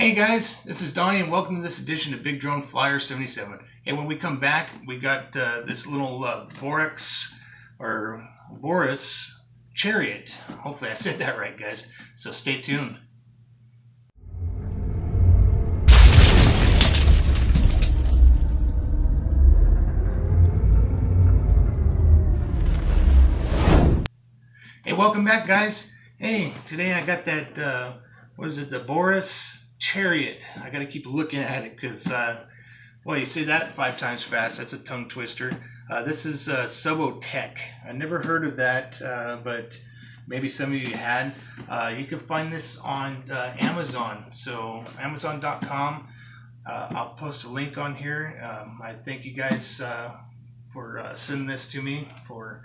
Hey guys, this is Donnie and welcome to this edition of Big Drone Flyer 77. And when we come back, we got this little Boarse Charoit. Hopefully I said that right, guys. So stay tuned. Hey, welcome back, guys. Hey, today I got that, what is it, the Boarse Charoit. I got to keep looking at it because, well, you say that 5 times fast. That's a tongue twister. This is Subotech. I never heard of that, but maybe some of you had. You can find this on Amazon. So Amazon.com. I'll post a link on here. I thank you guys for sending this to me for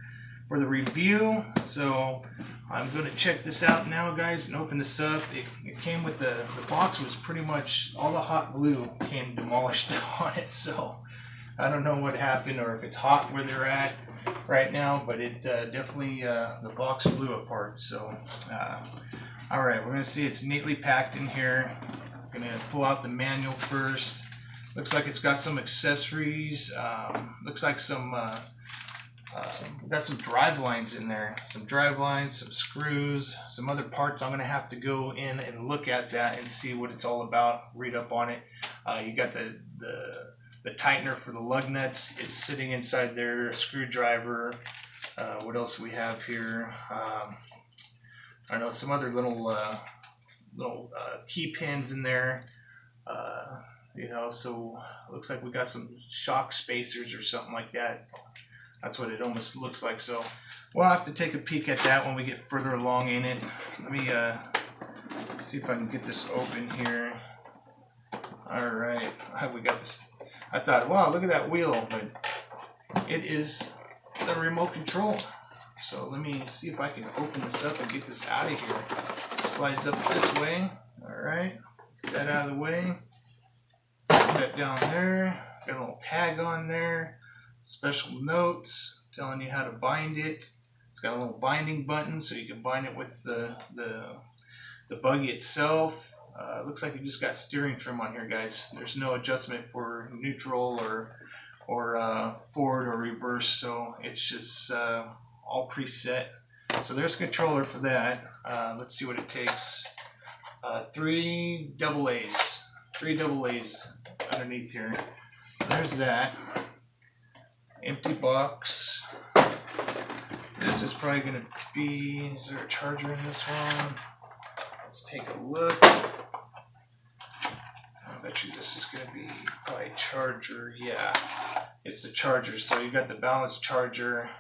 the review. So I'm going to check this out now, guys, and open this up. It came with the box was pretty much all the hot glue came demolished on it. So I don't know what happened or if it's hot where they're at right now, but it definitely the box blew apart. So all right, we're going to see it's neatly packed in here. I'm going to pull out the manual first. Looks like it's got some accessories. Looks like some we've got some drive lines in there, some drive lines, some screws, some other parts. I'm going to have to go in and look at that and see what it's all about, read up on it. You got the tightener for the lug nuts. It's sitting inside there, a screwdriver. What else do we have here? I know some other little key pins in there. You know, so it looks like we got some shock spacers or something like that. That's what it almost looks like. So we'll have to take a peek at that when we get further along in it. Let me see if I can get this open here. All right, we got this. I thought, wow, look at that wheel, but it is the remote control. So let me see if I can open this up and get this out of here. Slides up this way. All right, get that out of the way. Put that down there. Got a little tag on there. Special notes telling you how to bind it. It's got a little binding button so you can bind it with the buggy itself. Looks like you just got steering trim on here, guys. There's no adjustment for neutral or forward or reverse, so it's just all preset. So there's a controller for that. Let's see what it takes. 3 AA's underneath here. There's that. Empty box. This is probably going to be, is there a charger in this one? Let's take a look. I bet you this is going to be probably a charger. Yeah, it's the charger. So you got the balance charger.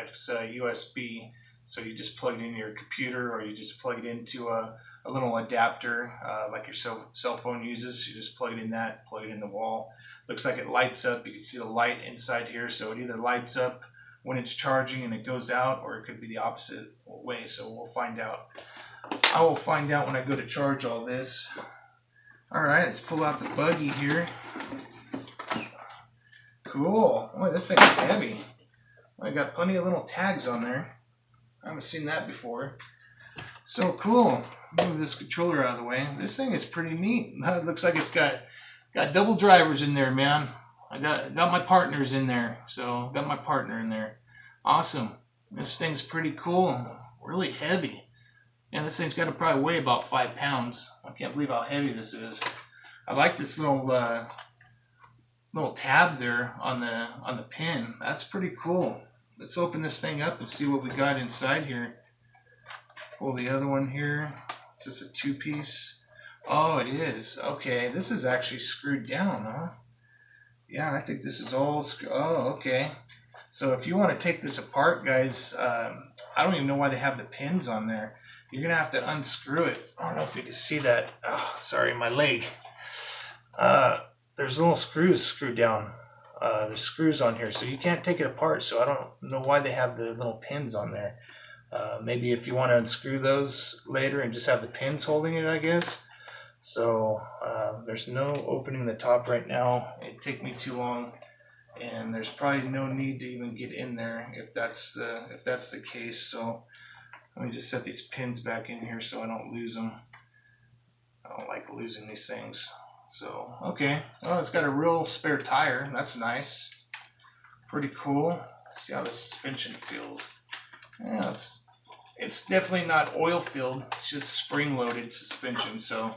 It's USB. So you just plug it in your computer or you just plug it into a little adapter like your cell phone uses. You just plug it in that, plug it in the wall. Looks like it lights up. You can see the light inside here. So it either lights up when it's charging and it goes out, or it could be the opposite way. So we'll find out. I will find out when I go to charge all this. All right, let's pull out the buggy here. Cool. Boy, this thing's heavy. I got plenty of little tags on there. I haven't seen that before. So cool. Move this controller out of the way. This thing is pretty neat. It looks like it's got double drivers in there, man. I got my partners in there. So got my partner in there. Awesome. This thing's pretty cool. Really heavy. And this thing's got to probably weigh about 5 pounds. I can't believe how heavy this is. I like this little tab there on the pin. That's pretty cool. Let's open this thing up and see what we got inside here. Pull the other one here. Is this a 2-piece? Oh, it is. Okay, this is actually screwed down, huh? Yeah, I think this is all screwed. Oh, okay. So if you want to take this apart, guys, I don't even know why they have the pins on there. You're going to have to unscrew it. I don't know if you can see that. Oh, sorry, my leg. There's little screws screwed down. There's screws on here, so you can't take it apart. So I don't know why they have the little pins on there. Maybe if you want to unscrew those later and just have the pins holding it, I guess. So there's no opening the top right now. It'd take me too long, and there's probably no need to even get in there if that's the case. So let me just set these pins back in here so I don't lose them. I don't like losing these things. So, okay. Well, it's got a real spare tire. That's nice. Pretty cool. Let's see how the suspension feels. Yeah, it's definitely not oil filled. It's just spring loaded suspension. So,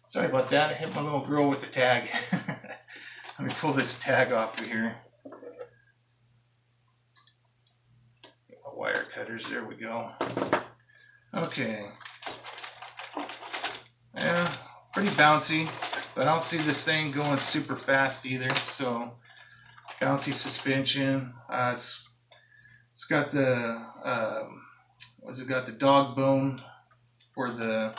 sorry about that. I hit my little girl with the tag. Let me pull this tag off of here. Get my wire cutters. There we go. Okay. Yeah, pretty bouncy, but I don't see this thing going super fast either. So, bouncy suspension. It's got the what's it got? The dog bone for the.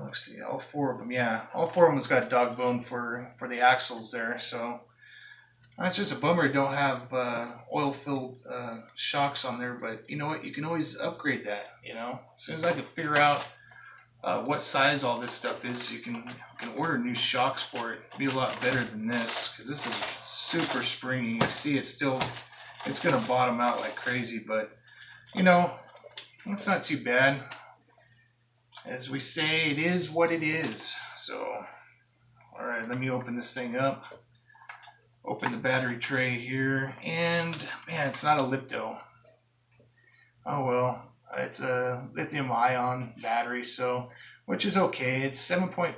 Let's see, all four of them. Yeah, all four of them has got dog bone for the axles there. So that's just a bummer. Don't have oil-filled shocks on there, but you know what? You can always upgrade that. You know, as soon as I can figure out what size all this stuff is, you can order new shocks for it. It'd be a lot better than this because this is super springy. You see, it's gonna bottom out like crazy, but you know, it's not too bad. As we say, it is what it is. So, all right, let me open this thing up. Open the battery tray here, and man, it's not a Lipto. Oh well, it's a lithium ion battery, so which is okay. It's 7.4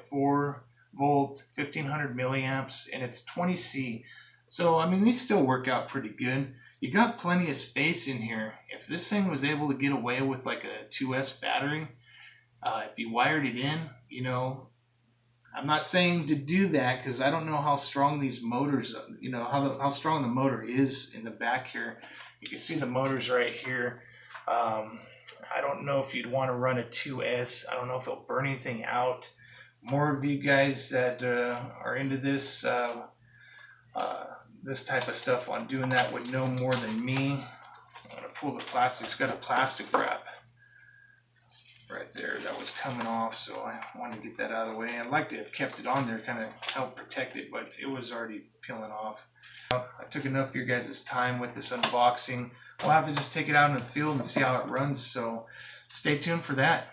volt, 1500 milliamps, and it's 20C. So I mean, these still work out pretty good. You got plenty of space in here. If this thing was able to get away with like a 2S battery, if you wired it in, you know, I'm not saying to do that because I don't know how strong these motors, you know, how strong the motor is in the back here. You can see the motors right here. I don't know if you'd want to run a 2S. I don't know if it'll burn anything out. More of you guys that are into this this type of stuff on doing that would know more than me. I'm going to pull the plastic. It's got a plastic wrap right there that was coming off, so I wanted to get that out of the way. I'd like to have kept it on there, kind of help protect it, but it was already peeling off. I took enough of your guys' time with this unboxing. We'll have to just take it out in the field and see how it runs, so stay tuned for that.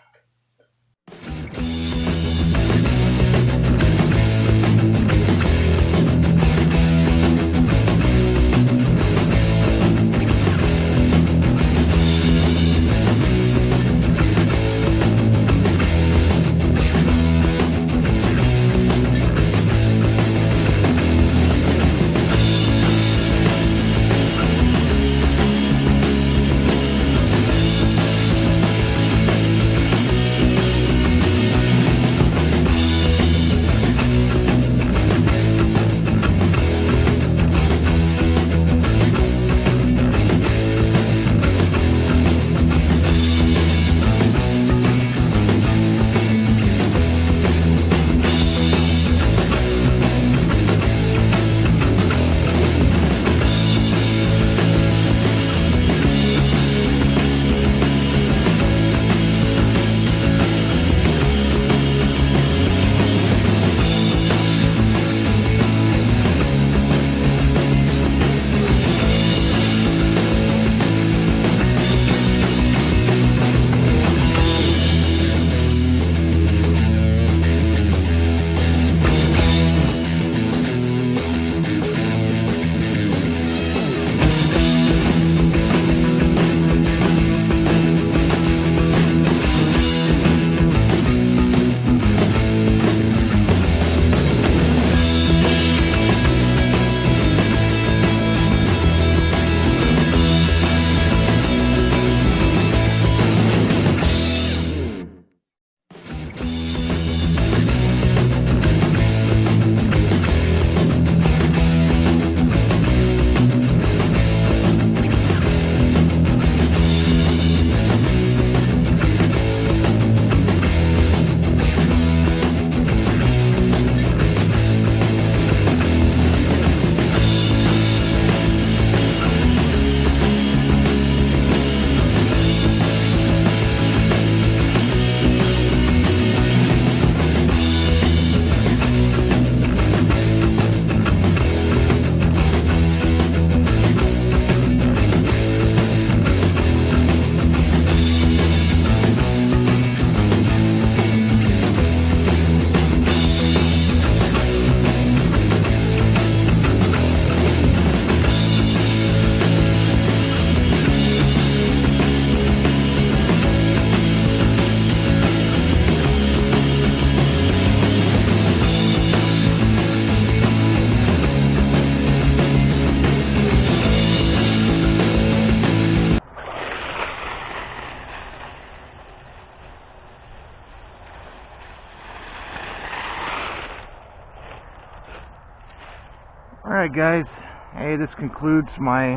Alright guys, hey, this concludes my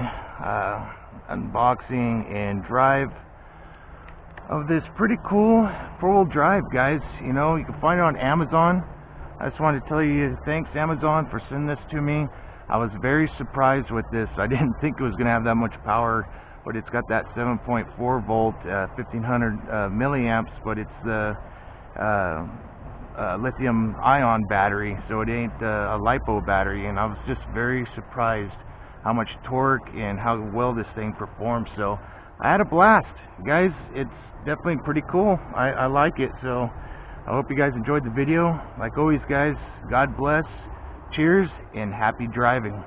unboxing and drive of this pretty cool four-wheel drive, guys. You know, you can find it on Amazon. I just wanted to tell you thanks, Amazon, for sending this to me. I was very surprised with this. I didn't think it was going to have that much power, but it's got that 7.4 volt 1500 milliamps, but it's the lithium ion battery, so it ain't a LiPo battery. And I was just very surprised how much torque and how well this thing performs. So I had a blast, guys. It's definitely pretty cool. I like it. So I hope you guys enjoyed the video. Like always, guys, God bless, cheers, and happy driving.